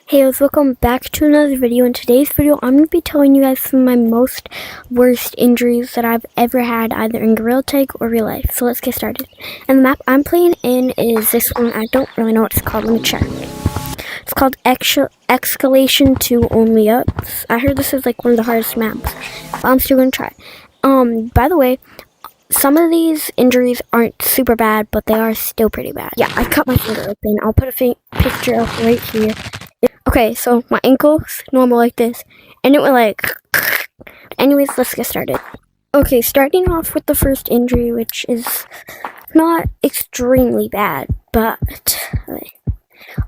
Hey guys, welcome back to another video. In today's video, I'm going to be telling you guys some of my most worst injuries that I've ever had, either in Gorilla Tag or real life. So let's get started. And the map I'm playing in is this one. I don't really know what it's called. Let me check. It's called Escalation 2 Only Ups. I heard this is like one of the hardest maps, but I'm still going to try. By the way, some of these injuries aren't super bad, but they are still pretty bad. Yeah, I cut my finger open. I'll put a picture up right here. Okay, so my ankle's normal like this, and it went like... Anyways, let's get started. Okay, starting off with the first injury, which is not extremely bad, but...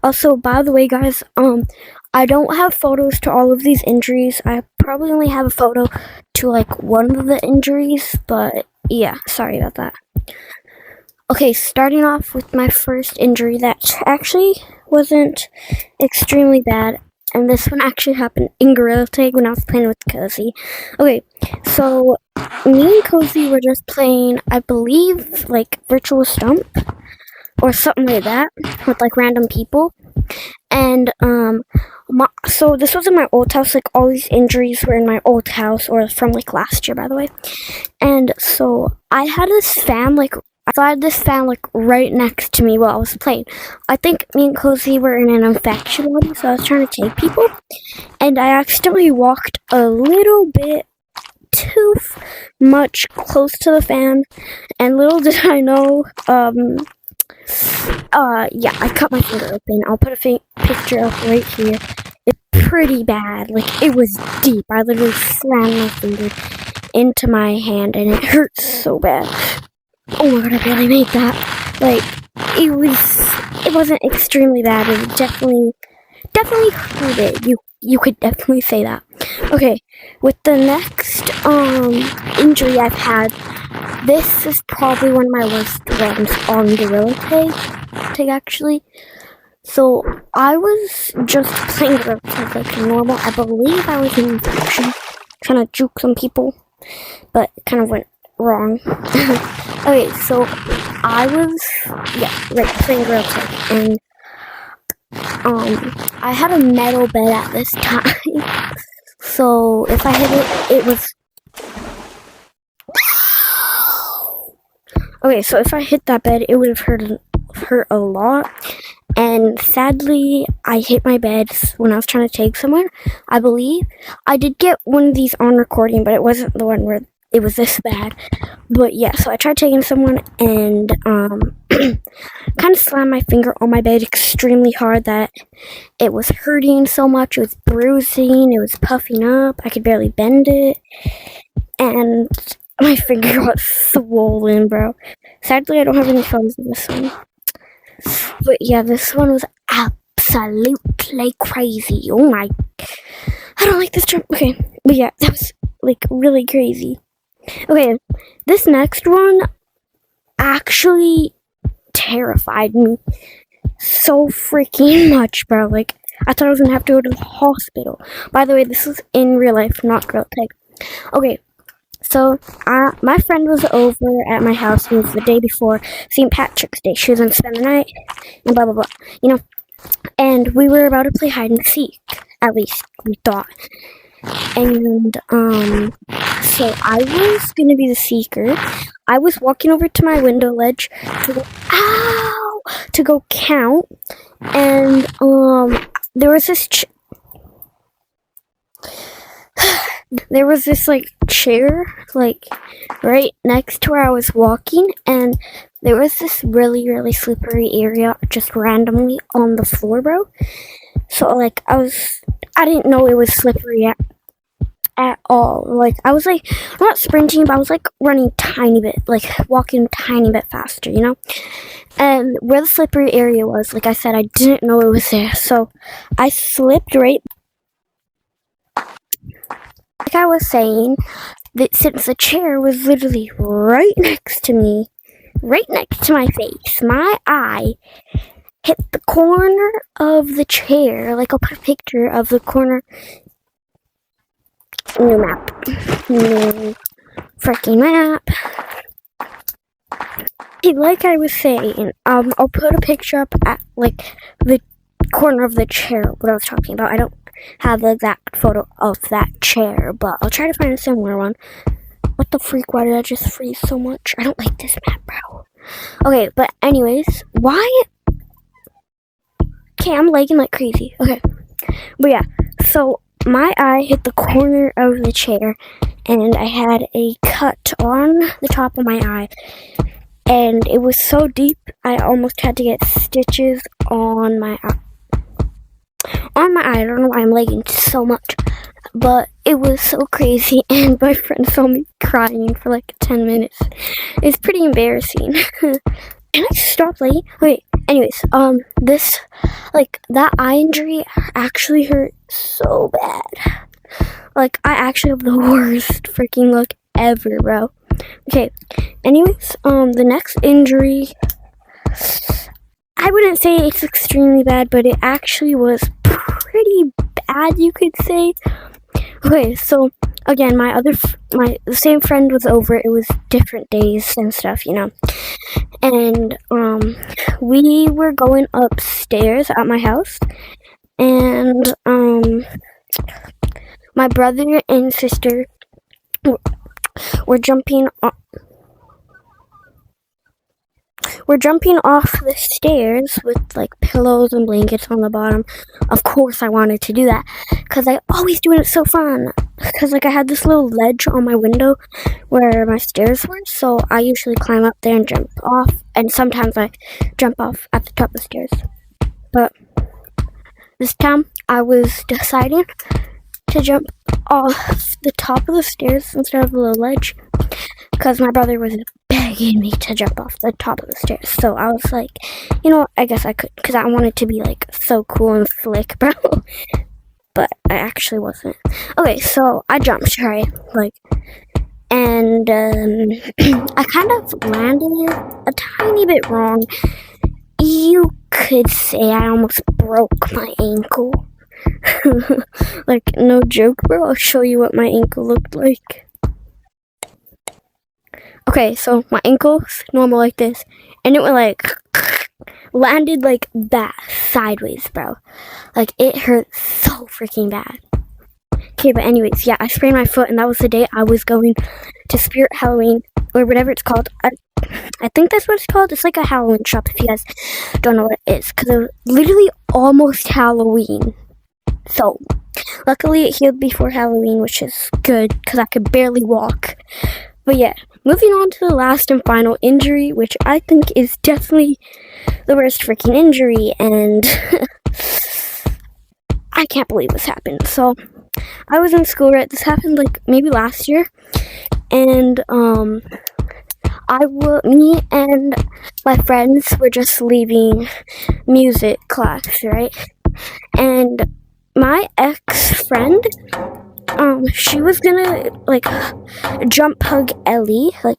Also, by the way, guys, I don't have photos to all of these injuries. I probably only have a photo to, like, one of the injuries, but yeah, sorry about that. Okay, starting off with my first injury that actually wasn't extremely bad, and this one actually happened in Gorilla Tag when I was playing with Cozy. Okay, so me and Cozy were just playing, I believe, like Virtual Stump or something like that with like random people, and so this was in my old house. Like all these injuries were in my old house, or from like last year, by the way. And so I had this fan like right next to me while I was playing. I think me and Cozy were in an infection lobby, so I was trying to take people, and I accidentally walked a little bit too much close to the fan, and little did I know, yeah, I cut my finger open. I'll put a picture up right here. It's pretty bad. Like, it was deep. I literally slammed my finger into my hand, and it hurt so bad. Oh my god, I barely made that. Like, it wasn't extremely bad. It definitely hurt it. You could definitely say that. Okay, with the next injury I've had, this is probably one of my worst runs on Gorilla Tag actually. So I was just playing Gorilla Tag like normal. I believe I was in infection, trying to juke some people, but it kind of went wrong. Okay, so I was playing Gorilla Tag, and I had a metal bed at this time. So if I hit it, it was... Okay, so if I hit that bed, it would have hurt a lot. And sadly, I hit my bed when I was trying to take someone. I believe I did get one of these on recording, but it wasn't the one where it was this bad. But yeah, so I tried taking someone, and kind of slammed my finger on my bed extremely hard that it was hurting so much. It was bruising, it was puffing up, I could barely bend it, and my finger got swollen, bro. Sadly, I don't have any photos of this one. But yeah, this one was absolutely crazy. Oh my... I don't like this term. Okay, but yeah, that was like really crazy. Okay, this next one actually terrified me so freaking much, bro. Like, I thought I was gonna have to go to the hospital. By the way, this was in real life, not Gorilla Tag. Okay, so my friend was over at my house. It was the day before St. Patrick's Day. She was gonna spend the night, and blah blah blah, you know. And we were about to play hide and seek. At least we thought. And so I was gonna be the seeker. I was walking over to my window ledge to go count, and there was this like chair like right next to where I was walking, and there was this really slippery area just randomly on the floor, bro. So like I didn't know it was slippery at all. Like, I was like, not sprinting, but I was like running tiny bit, like walking tiny bit faster, you know? And where the slippery area was, like I said, I didn't know it was there. So I slipped right, like I was saying, that since the chair was literally right next to me, right next to my face, my eye hit the corner of the chair. Like, I'll put a picture of the corner. New map. New freaking map. Like I was saying, I'll put a picture up at like the corner of the chair, what I was talking about. I don't have the exact photo of that chair, but I'll try to find a similar one. What the freak? Why did I just freeze so much? I don't like this map, bro. Okay, but anyways, why? Okay, I'm lagging like crazy. Okay, but yeah, so my eye hit the corner of the chair, and I had a cut on the top of my eye, and it was so deep, I almost had to get stitches on my eye. I don't know why I'm lagging so much, but it was so crazy, and my friend saw me crying for like 10 minutes. It's pretty embarrassing. Can I stop lagging? Okay, anyways, this, like, that eye injury actually hurt so bad. Like, I actually have the worst freaking luck ever, bro. Okay, anyways, the next injury, I wouldn't say it's extremely bad, but it actually was pretty bad, you could say. Okay, so again, the same friend was over. It was different days and stuff, you know. And we were going upstairs at my house, and my brother and sister were jumping off the stairs with like pillows and blankets on the bottom. Of course I wanted to do that because I always do it. It's so fun because like I had this little ledge on my window where my stairs were, so I usually climb up there and jump off, and sometimes I jump off at the top of the stairs. But this time I was deciding to jump off the top of the stairs instead of the little ledge because my brother was begging me to jump off the top of the stairs. So I was like, you know what, I guess I could, because I wanted to be like so cool and slick, bro. But I actually wasn't. Okay, so I jumped, right? Like, and I kind of landed it a tiny bit wrong. You could say I almost broke my ankle. Like, no joke, bro. I'll show you what my ankle looked like. Okay, so my ankle's normal like this, and it went like, landed like that, sideways, bro. Like, it hurt so freaking bad. Okay, but anyways, yeah, I sprained my foot, and that was the day I was going to Spirit Halloween, or whatever it's called. I think that's what it's called. It's like a Halloween shop, if you guys don't know what it is, because it was literally almost Halloween. So, luckily it healed before Halloween, which is good, because I could barely walk. But yeah, moving on to the last and final injury, which I think is definitely the worst freaking injury, and I can't believe this happened. So, I was in school, right? This happened like maybe last year, and me and my friends were just leaving music class, right? And my ex-friend, she was gonna like jump hug Ellie, like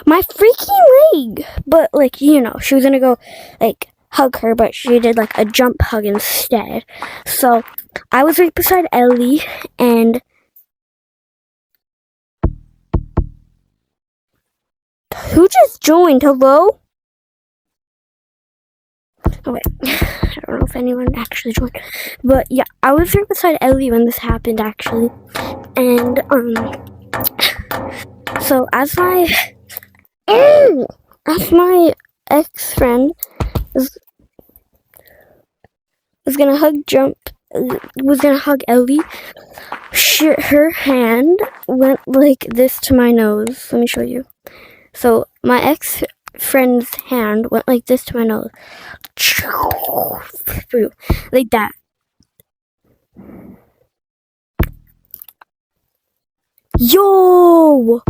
my freaking leg, but like, you know, she was gonna go like hug her, but she did like a jump hug instead. So I was right beside Ellie, and who just joined? Hello? Oh wait, I don't know if anyone actually joined, but yeah, I was right beside Ellie when this happened, actually, and so as my ex-friend was gonna hug Ellie, her hand went like this to my nose. Let me show you. So my ex-friend's hand went like this to my nose. Like that. Yo!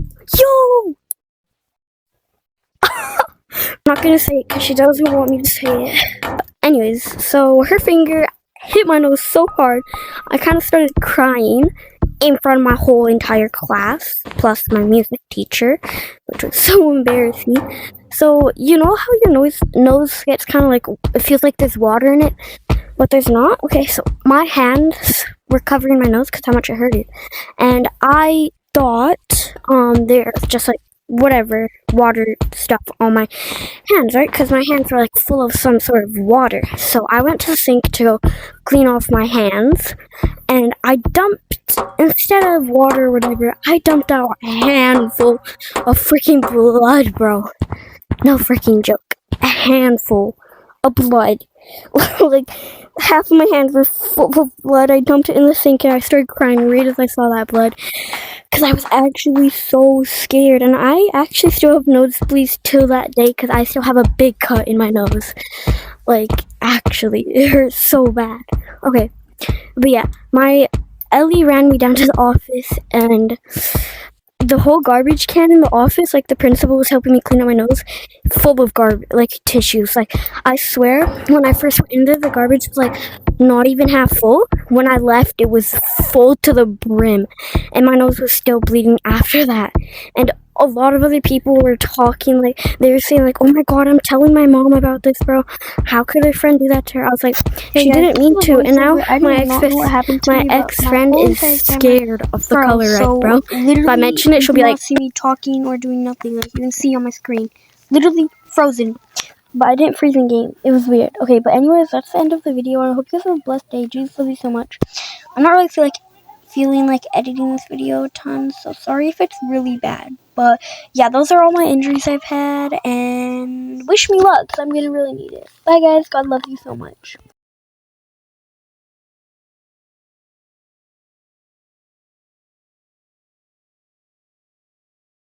I'm not gonna say it because she doesn't want me to say it. But anyways, so her finger hit my nose so hard, I kind of started crying in front of my whole entire class, plus my music teacher, which was so embarrassing. So, you know how your nose gets kind of like, it feels like there's water in it, but there's not? Okay, so my hands were covering my nose because how much it hurted. And I thought there was just like whatever water stuff on my hands, right? Because my hands were like full of some sort of water. So I went to the sink to go clean off my hands, and I dumped, instead of water or whatever, I dumped out a handful of freaking blood, bro. No freaking joke. A handful of blood. Like, half of my hands were full of blood. I dumped it in the sink and I started crying right as I saw that blood. Because I was actually so scared. And I actually still have nosebleeds till that day because I still have a big cut in my nose. Like, actually, it hurts so bad. Okay. But yeah, my Ellie ran me down to the office, and the whole garbage can in the office, like the principal was helping me clean up my nose, full of like tissues. Like, I swear, when I first went into the garbage, it was like not even half full. When I left, it was full to the brim, and my nose was still bleeding after that. And a lot of other people were talking, like, they were saying, like, oh my god, I'm telling my mom about this, bro. How could a friend do that to her? I was like, Hey she guys, didn't mean to. And now I my do not know what happened to me, but ex-friend my whole is entire camera scared of the color so red, bro. Literally, If I mention it, she'll be you like, cannot see me talking or doing nothing. Like, you can see on my screen, literally frozen. But I didn't freeze in game. It was weird. Okay, but anyways, that's the end of the video. I hope you guys have a blessed day. Jesus love you so much. I'm not really feeling like editing this video a ton, so sorry if it's really bad. But yeah, those are all my injuries I've had, and wish me luck, because I'm gonna really need it. Bye guys, God love you so much.